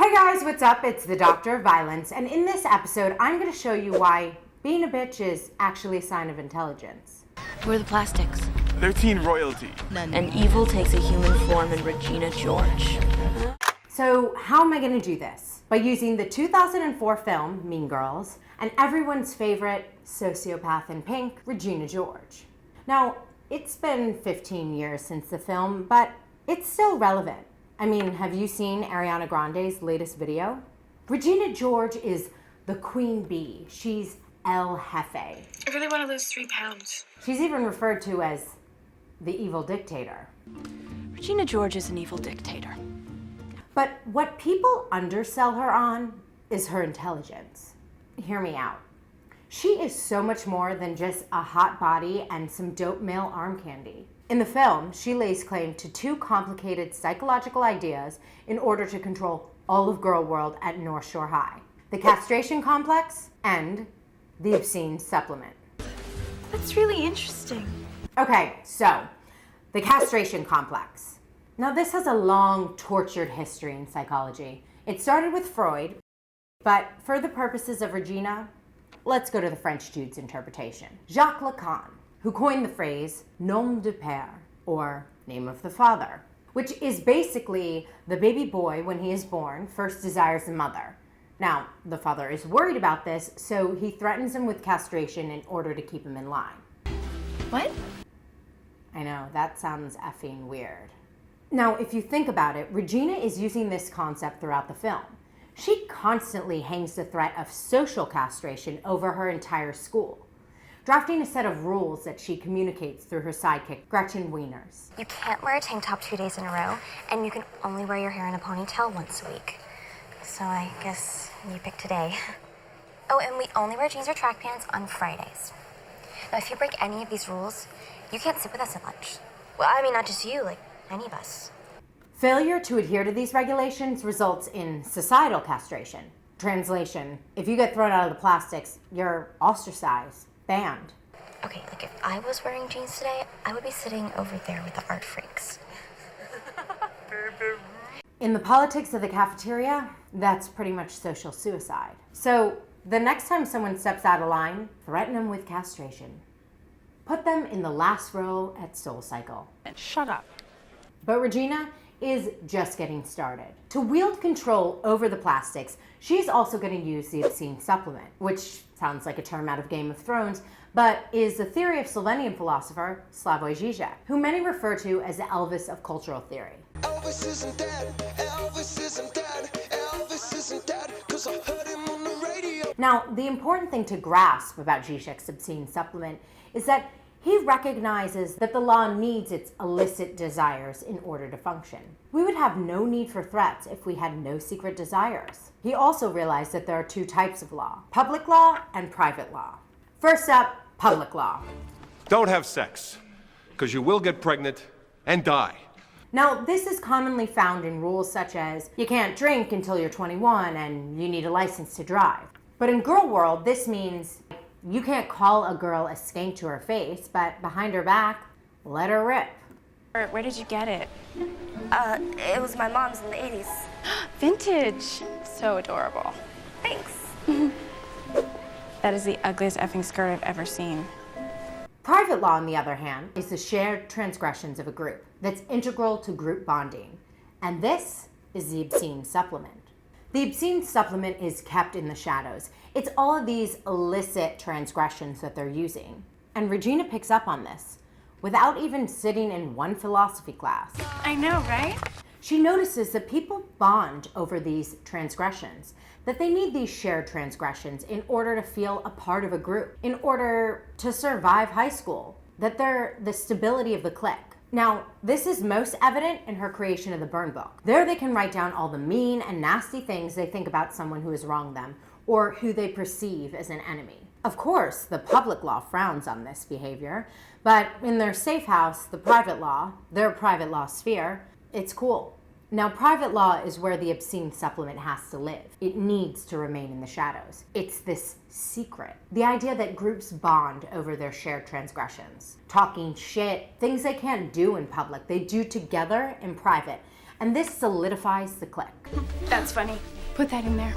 Hey guys, what's up? It's the Doctor of Violence, and in this episode, I'm going to show you why being a bitch is actually a sign of intelligence. Who are the plastics? They're teen royalty. And evil takes a human form in Regina George. So how am I going to do this? By using the 2004 film, Mean Girls, and everyone's favorite sociopath in pink, Regina George. Now, it's been 15 years since the film, but it's still relevant. I mean, have you seen Ariana Grande's latest video? Regina George is the queen bee. She's El Jefe. I really want to lose 3 pounds. She's even referred to as the evil dictator. Regina George is an evil dictator. But what people undersell her on is her intelligence. Hear me out. She is so much more than just a hot body and some dope male arm candy. In the film, she lays claim to 2 complicated psychological ideas in order to control all of girl world at North Shore High. The castration complex and the obscene supplement. That's really interesting. Okay, so the castration complex. Now this has a long, tortured history in psychology. It started with Freud, but for the purposes of Regina, let's go to the French dude's interpretation. Jacques Lacan, who coined the phrase nom de père, or name of the father, which is basically the baby boy, when he is born, first desires the mother. Now, the father is worried about this, so he threatens him with castration in order to keep him in line. What? I know, that sounds effing weird. Now, if you think about it, Regina is using this concept throughout the film. She constantly hangs the threat of social castration over her entire school, drafting a set of rules that she communicates through her sidekick, Gretchen Wieners. You can't wear a tank top 2 days in a row, and you can only wear your hair in a ponytail once a week. So I guess you pick today. Oh, and we only wear jeans or track pants on Fridays. Now, if you break any of these rules, you can't sit with us at lunch. Well, I mean, not just you, like any of us. Failure to adhere to these regulations results in societal castration. Translation, if you get thrown out of the plastics, you're ostracized, banned. Okay, like if I was wearing jeans today, I would be sitting over there with the art freaks. In the politics of the cafeteria, that's pretty much social suicide. So the next time someone steps out of line, threaten them with castration. Put them in the last row at SoulCycle. Shut up. But Regina is just getting started. To wield control over the plastics, she's also going to use the obscene supplement, which sounds like a term out of Game of Thrones, but is the theory of Slovenian philosopher Slavoj Žižek, who many refer to as the Elvis of cultural theory. Elvis isn't dead, Elvis isn't dead, Elvis isn't dead, 'cause I heard him on the radio. Now, the important thing to grasp about Žižek's obscene supplement is that he recognizes that the law needs its illicit desires in order to function. We would have no need for threats if we had no secret desires. He also realized that there are 2 types of law: public law and private law. First up, public law. Don't have sex, because you will get pregnant and die. Now, this is commonly found in rules such as you can't drink until you're 21 and you need a license to drive. But in girl world, this means you can't call a girl a skank to her face, but behind her back, let her rip. Where did you get it? It was my mom's in the 80s. Vintage. So adorable. Thanks. That is the ugliest effing skirt I've ever seen. Private law, on the other hand, is the shared transgressions of a group that's integral to group bonding. And this is the obscene supplement. The obscene supplement is kept in the shadows. It's all of these illicit transgressions that they're using. And Regina picks up on this without even sitting in one philosophy class. I know, right? She notices that people bond over these transgressions, that they need these shared transgressions in order to feel a part of a group, in order to survive high school, that they're the stability of the clique. Now, this is most evident in her creation of the burn book. There they can write down all the mean and nasty things they think about someone who has wronged them or who they perceive as an enemy. Of course, the public law frowns on this behavior, but in their safe house, the private law, their private law sphere, it's cool. Now, private law is where the obscene supplement has to live. It needs to remain in the shadows. It's this secret. The idea that groups bond over their shared transgressions. Talking shit, things they can't do in public, they do together in private. And this solidifies the clique. That's funny. Put that in there.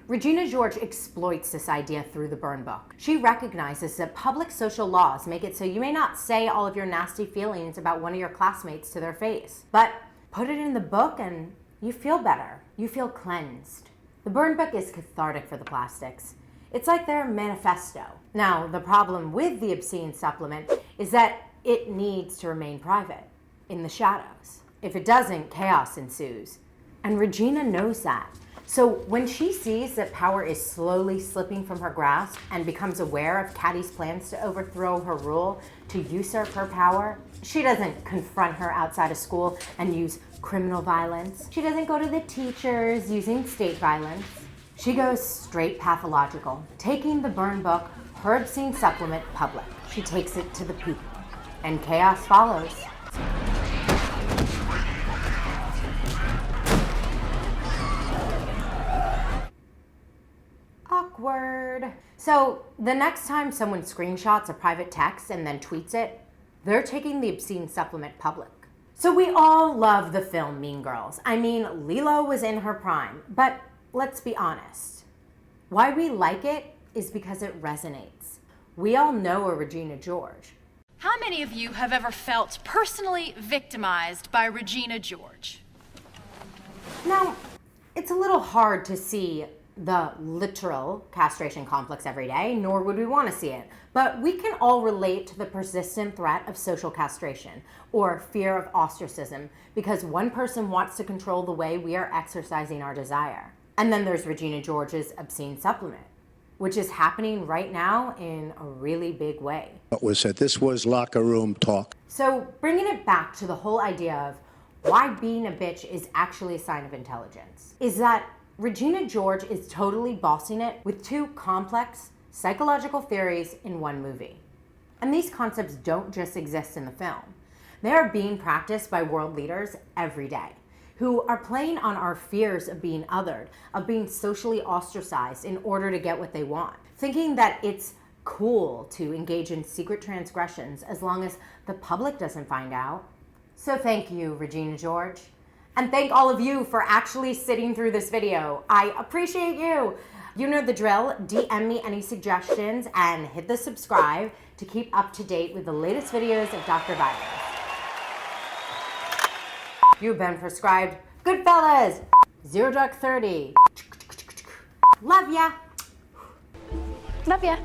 Regina George exploits this idea through the burn book. She recognizes that public social laws make it so you may not say all of your nasty feelings about one of your classmates to their face, but put it in the book and you feel better. You feel cleansed. The burn book is cathartic for the plastics. It's like their manifesto. Now, the problem with the obscene supplement is that it needs to remain private, in the shadows. If it doesn't, chaos ensues. And Regina knows that. So when she sees that power is slowly slipping from her grasp and becomes aware of Caddy's plans to overthrow her rule, to usurp her power, she doesn't confront her outside of school and use criminal violence. She doesn't go to the teachers using state violence. She goes straight pathological, taking the burn book, her obscene supplement, public. She takes it to the people, and chaos follows. Awkward. So the next time someone screenshots a private text and then tweets it, they're taking the obscene supplement public. So we all love the film Mean Girls. I mean, Lilo was in her prime, but let's be honest. Why we like it is because it resonates. We all know a Regina George. How many of you have ever felt personally victimized by Regina George? Now, it's a little hard to see the literal castration complex every day, nor would we want to see it. But we can all relate to the persistent threat of social castration or fear of ostracism because one person wants to control the way we are exercising our desire. And then there's Regina George's obscene supplement, which is happening right now in a really big way. What was said, this was locker room talk. So bringing it back to the whole idea of why being a bitch is actually a sign of intelligence, is that Regina George is totally bossing it with two complex psychological theories in one movie. And these concepts don't just exist in the film. They are being practiced by world leaders every day who are playing on our fears of being othered, of being socially ostracized in order to get what they want, thinking that it's cool to engage in secret transgressions as long as the public doesn't find out. So thank you, Regina George. And thank all of you for actually sitting through this video. I appreciate you. You know the drill. DM me any suggestions and hit the subscribe to keep up to date with the latest videos of Dr. Virus. You've been prescribed Goodfellas, Zero Dark 30. Love ya. Love ya.